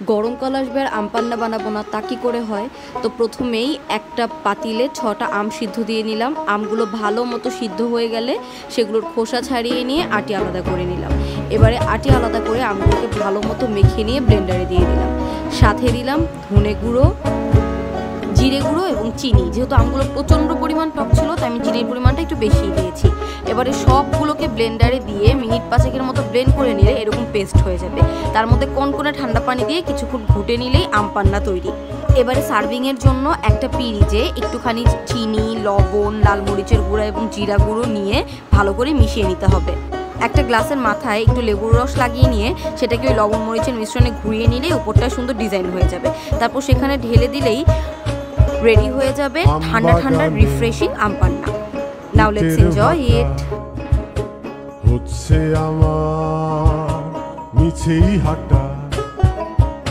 গরমকাল আসবে আর আম পান্না বানাবো না, তা কি করে হয়? তো প্রথমেই একটা পাতিলে 6টা আম সিদ্ধ দিয়ে নিলাম। আমগুলো ভালো মতো সিদ্ধ হয়ে গেলে সেগুলোর খোসা ছাড়িয়ে নিয়ে আটি আলাদা করে নিলাম। এবারে আটি আলাদা করে আমগুলোকে ভালো মতো মেখে নিয়ে ব্লেন্ডারে দিয়ে দিলাম। সাথে দিলাম ধনে গুঁড়ো, জিরে গুঁড়ো এবং চিনি। যেহেতু আমগুলো প্রচণ্ড পরিমাণ টক ছিল তাই আমি চিনির পরিমাণটা একটু বেশিই দিয়েছি। এবারে সবগুলোকে ব্লেন্ডারে দিয়ে মিনিট 5 মতো ব্লেন্ড করে নিলে এরকম পেস্ট হয়ে যাবে। তার মধ্যে কনকনে ঠান্ডা পানি দিয়ে কিছুক্ষণ ঘুটে নিলেই আম পান্না তৈরি। এবারে সার্ভিংয়ের জন্য একটা পিরিজে একটুখানি চিনি, লবণ, লাল মরিচের গুঁড়া এবং জিরা গুঁড়ো নিয়ে ভালো করে মিশিয়ে নিতে হবে। একটা গ্লাসের মাথায় একটু লেবুর রস লাগিয়ে নিয়ে সেটাকে ওই লবণ মরিচের মিশ্রণে ঘুরিয়ে নিলেই উপরটা সুন্দর ডিজাইন হয়ে যাবে। তারপর সেখানে ঢেলে দিলেই রেডি হয়ে যাবে ঠান্ডা ঠান্ডা রিফ্রেশিং আম পান্না। Now let's enjoy it. হচ্ছে আমার মিছেই হাঁটা